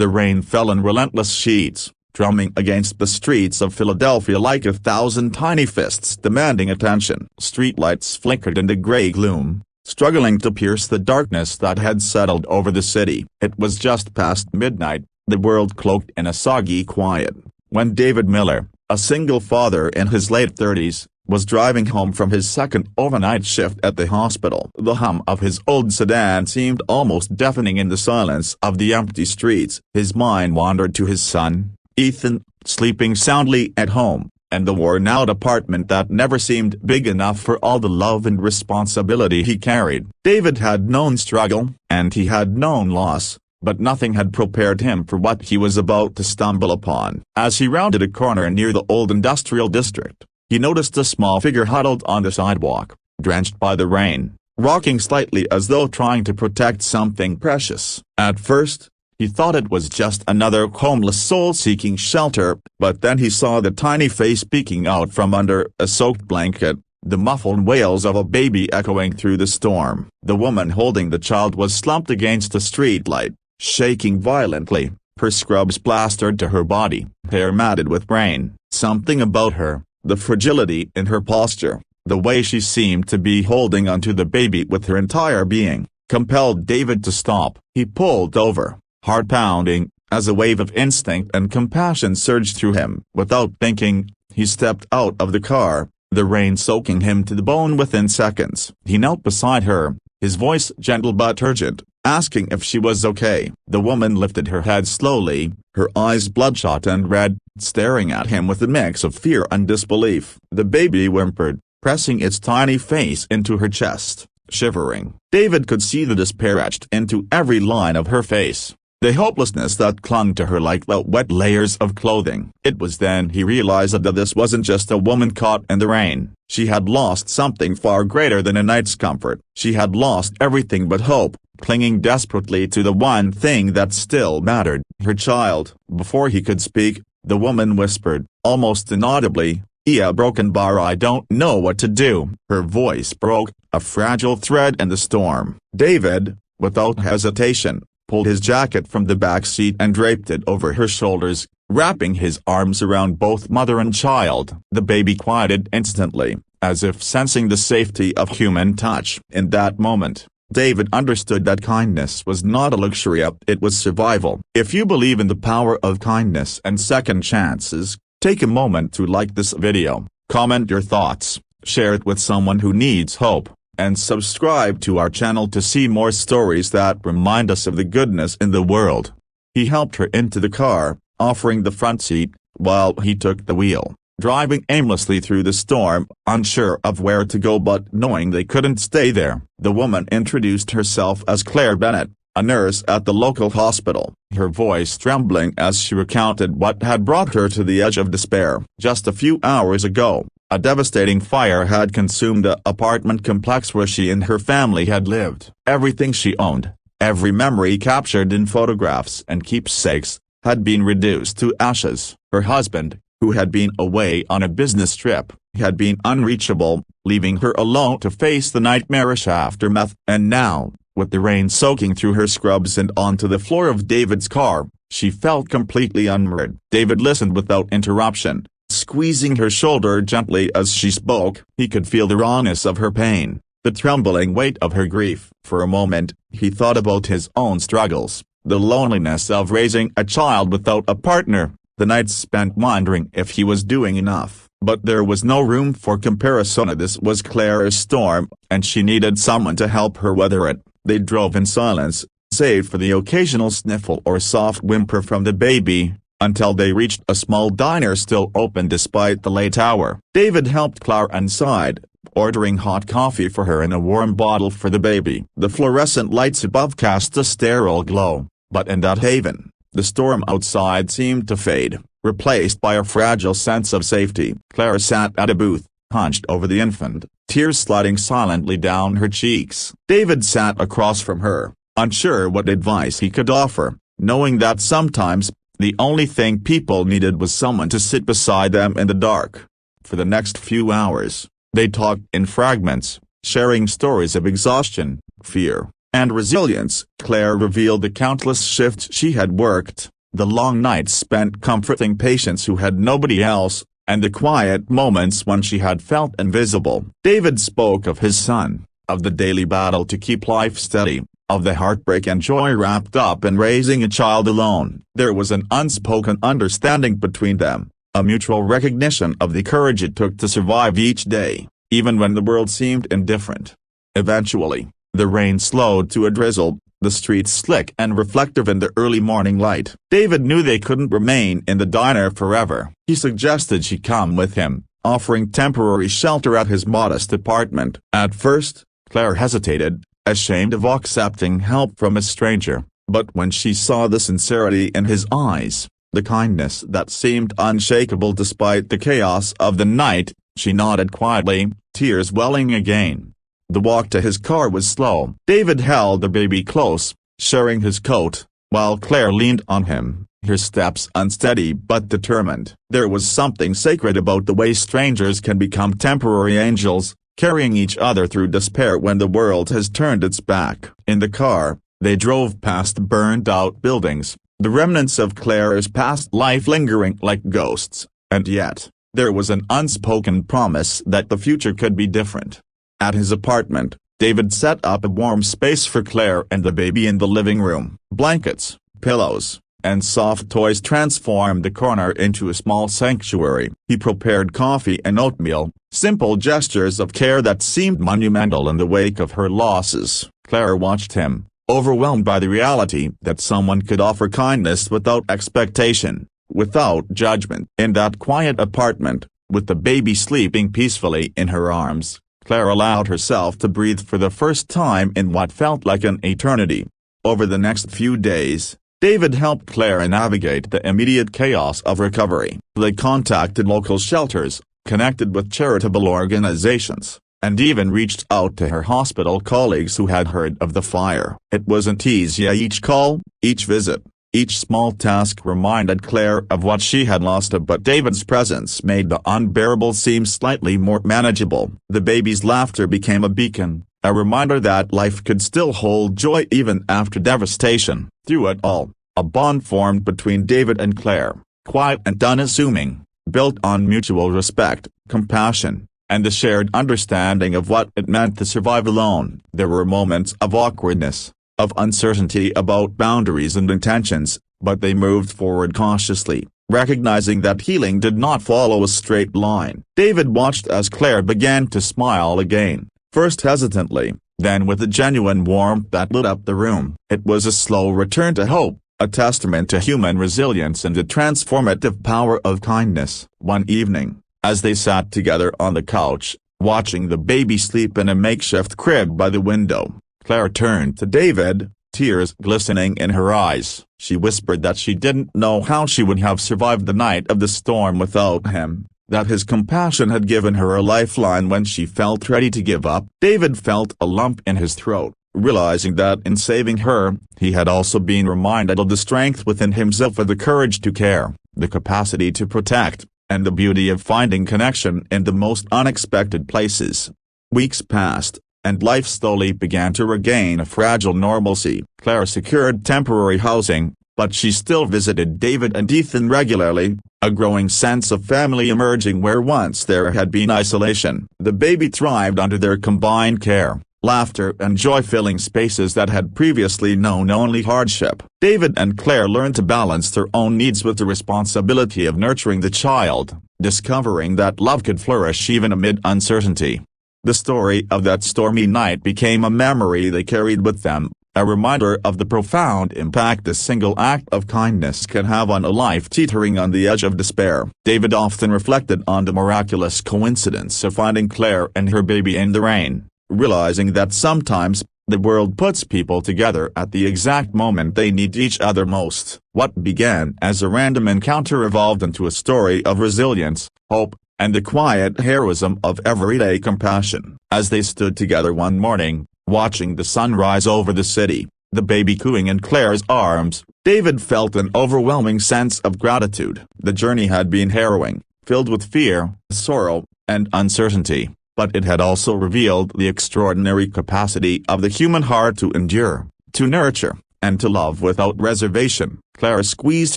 The rain fell in relentless sheets, drumming against the streets of Philadelphia like 1,000 tiny fists demanding attention. Streetlights flickered in the gray gloom, struggling to pierce the darkness that had settled over the city. It was just past midnight, the world cloaked in a soggy quiet, when David Miller, a single father in his late 30s, was driving home from his second overnight shift at the hospital. The hum of his old sedan seemed almost deafening in the silence of the empty streets. His mind wandered to his son, Ethan, sleeping soundly at home, and the worn-out apartment that never seemed big enough for all the love and responsibility he carried. David had known struggle, and he had known loss, but nothing had prepared him for what he was about to stumble upon. As he rounded a corner near the old industrial district, he noticed a small figure huddled on the sidewalk, drenched by the rain, rocking slightly as though trying to protect something precious. At first, he thought it was just another homeless soul seeking shelter, but then he saw the tiny face peeking out from under a soaked blanket, the muffled wails of a baby echoing through the storm. The woman holding the child was slumped against a streetlight, shaking violently, her scrubs plastered to her body, hair matted with rain. Something about her, the fragility in her posture, the way she seemed to be holding onto the baby with her entire being, compelled David to stop. He pulled over, heart pounding, as a wave of instinct and compassion surged through him. Without thinking, he stepped out of the car, the rain soaking him to the bone within seconds. He knelt beside her, his voice gentle but urgent, asking if she was okay. The woman lifted her head slowly, her eyes bloodshot and red, staring at him with a mix of fear and disbelief. The baby whimpered, pressing its tiny face into her chest, shivering. David could see the despair etched into every line of her face, the hopelessness that clung to her like the wet layers of clothing. It was then he realized that this wasn't just a woman caught in the rain. She had lost something far greater than a night's comfort. She had lost everything but hope, clinging desperately to the one thing that still mattered, her child. Before he could speak, the woman whispered, almost inaudibly, "Yeah, broken bar, I don't know what to do." Her voice broke, a fragile thread in the storm. David, without hesitation, pulled his jacket from the back seat and draped it over her shoulders, wrapping his arms around both mother and child. The baby quieted instantly, as if sensing the safety of human touch. In that moment, David understood that kindness was not a luxury, it was survival. If you believe in the power of kindness and second chances, take a moment to like this video, comment your thoughts, share it with someone who needs hope, and subscribe to our channel to see more stories that remind us of the goodness in the world. He helped her into the car, offering the front seat, while he took the wheel, driving aimlessly through the storm, unsure of where to go but knowing they couldn't stay there. The woman introduced herself as Claire Bennett, a nurse at the local hospital, her voice trembling as she recounted what had brought her to the edge of despair. Just a few hours ago, a devastating fire had consumed the apartment complex where she and her family had lived. Everything she owned, every memory captured in photographs and keepsakes, had been reduced to ashes. Her husband, who had been away on a business trip, had been unreachable, leaving her alone to face the nightmarish aftermath. And now, with the rain soaking through her scrubs and onto the floor of David's car, she felt completely unmoored. David listened without interruption, squeezing her shoulder gently as she spoke. He could feel the rawness of her pain, the trembling weight of her grief. For a moment, he thought about his own struggles, the loneliness of raising a child without a partner, the nights spent wondering if he was doing enough. But there was no room for comparison. This was Claire's storm, and she needed someone to help her weather it. They drove in silence, save for the occasional sniffle or soft whimper from the baby, until they reached a small diner still open despite the late hour. David helped Claire inside, ordering hot coffee for her and a warm bottle for the baby. The fluorescent lights above cast a sterile glow, but in that haven, the storm outside seemed to fade, replaced by a fragile sense of safety. Claire sat at a booth, hunched over the infant, tears sliding silently down her cheeks. David sat across from her, unsure what advice he could offer, knowing that sometimes, the only thing people needed was someone to sit beside them in the dark. For the next few hours, they talked in fragments, sharing stories of exhaustion, fear, And resilience. Claire revealed the countless shifts she had worked, the long nights spent comforting patients who had nobody else, and the quiet moments when she had felt invisible. David spoke of his son, of the daily battle to keep life steady, of the heartbreak and joy wrapped up in raising a child alone. There was an unspoken understanding between them, a mutual recognition of the courage it took to survive each day, even when the world seemed indifferent. Eventually, the rain slowed to a drizzle, the streets slick and reflective in the early morning light. David knew they couldn't remain in the diner forever. He suggested she come with him, offering temporary shelter at his modest apartment. At first, Claire hesitated, ashamed of accepting help from a stranger, but when she saw the sincerity in his eyes, the kindness that seemed unshakable despite the chaos of the night, she nodded quietly, tears welling again. The walk to his car was slow. David held the baby close, sharing his coat, while Claire leaned on him, her steps unsteady but determined. There was something sacred about the way strangers can become temporary angels, carrying each other through despair when the world has turned its back. In the car, they drove past burned-out buildings, the remnants of Claire's past life lingering like ghosts, and yet, there was an unspoken promise that the future could be different. At his apartment, David set up a warm space for Claire and the baby in the living room. Blankets, pillows, and soft toys transformed the corner into a small sanctuary. He prepared coffee and oatmeal, simple gestures of care that seemed monumental in the wake of her losses. Claire watched him, overwhelmed by the reality that someone could offer kindness without expectation, without judgment. In that quiet apartment, with the baby sleeping peacefully in her arms, Claire allowed herself to breathe for the first time in what felt like an eternity. Over the next few days, David helped Claire navigate the immediate chaos of recovery. They contacted local shelters, connected with charitable organizations, and even reached out to her hospital colleagues who had heard of the fire. It wasn't easy. Each call, each visit, each small task reminded Claire of what she had lost, but David's presence made the unbearable seem slightly more manageable. The baby's laughter became a beacon, a reminder that life could still hold joy even after devastation. Through it all, a bond formed between David and Claire, quiet and unassuming, built on mutual respect, compassion, and the shared understanding of what it meant to survive alone. There were moments of awkwardness, of uncertainty about boundaries and intentions, but they moved forward cautiously, recognizing that healing did not follow a straight line. David watched as Claire began to smile again, first hesitantly, then with a genuine warmth that lit up the room. It was a slow return to hope, a testament to human resilience and the transformative power of kindness. One evening, as they sat together on the couch, watching the baby sleep in a makeshift crib by the window, Claire turned to David, tears glistening in her eyes. She whispered that she didn't know how she would have survived the night of the storm without him, that his compassion had given her a lifeline when she felt ready to give up. David felt a lump in his throat, realizing that in saving her, he had also been reminded of the strength within himself, of the courage to care, the capacity to protect, and the beauty of finding connection in the most unexpected places. Weeks passed, and life slowly began to regain a fragile normalcy. Claire secured temporary housing, but she still visited David and Ethan regularly, a growing sense of family emerging where once there had been isolation. The baby thrived under their combined care, laughter and joy filling spaces that had previously known only hardship. David and Claire learned to balance their own needs with the responsibility of nurturing the child, discovering that love could flourish even amid uncertainty. The story of that stormy night became a memory they carried with them, a reminder of the profound impact a single act of kindness can have on a life teetering on the edge of despair. David often reflected on the miraculous coincidence of finding Claire and her baby in the rain, realizing that sometimes, the world puts people together at the exact moment they need each other most. What began as a random encounter evolved into a story of resilience, hope, and the quiet heroism of everyday compassion. As they stood together one morning, watching the sun rise over the city, the baby cooing in Claire's arms, David felt an overwhelming sense of gratitude. The journey had been harrowing, filled with fear, sorrow, and uncertainty, but it had also revealed the extraordinary capacity of the human heart to endure, to nurture, and to love without reservation. Claire squeezed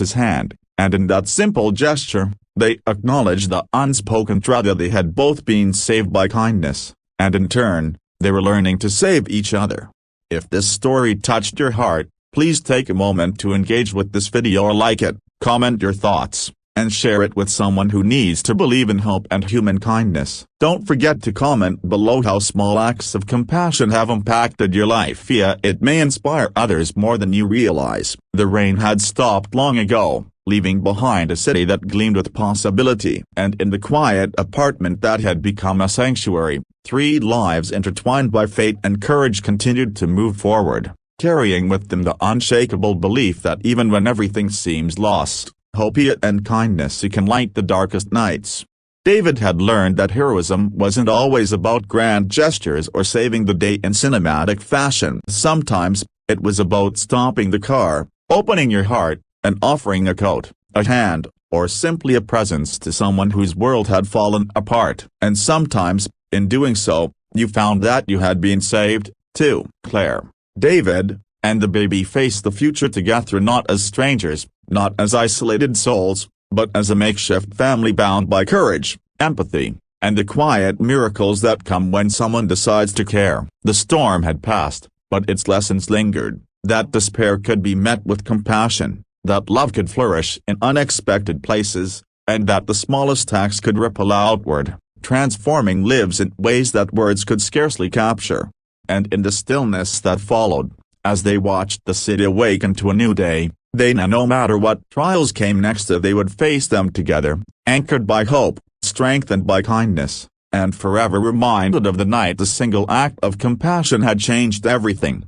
his hand, and in that simple gesture, they acknowledged the unspoken truth that they had both been saved by kindness, and in turn, they were learning to save each other. If this story touched your heart, please take a moment to engage with this video or like it, comment your thoughts, and share it with someone who needs to believe in hope and human kindness. Don't forget to comment below how small acts of compassion have impacted your life. It may inspire others more than you realize. The rain had stopped long ago, leaving behind a city that gleamed with possibility. And in the quiet apartment that had become a sanctuary, 3 lives intertwined by fate and courage continued to move forward, carrying with them the unshakable belief that even when everything seems lost, hope and kindness can light the darkest nights. David had learned that heroism wasn't always about grand gestures or saving the day in cinematic fashion. Sometimes, it was about stopping the car, opening your heart, and offering a coat, a hand, or simply a presence to someone whose world had fallen apart. And sometimes, in doing so, you found that you had been saved, too. Claire, David, and the baby faced the future together, not as strangers, not as isolated souls, but as a makeshift family bound by courage, empathy, and the quiet miracles that come when someone decides to care. The storm had passed, but its lessons lingered, that despair could be met with compassion, that love could flourish in unexpected places, and that the smallest acts could ripple outward, transforming lives in ways that words could scarcely capture. And in the stillness that followed, as they watched the city awaken to a new day, they knew no matter what trials came next, they would face them together, anchored by hope, strengthened by kindness, and forever reminded of the night a single act of compassion had changed everything.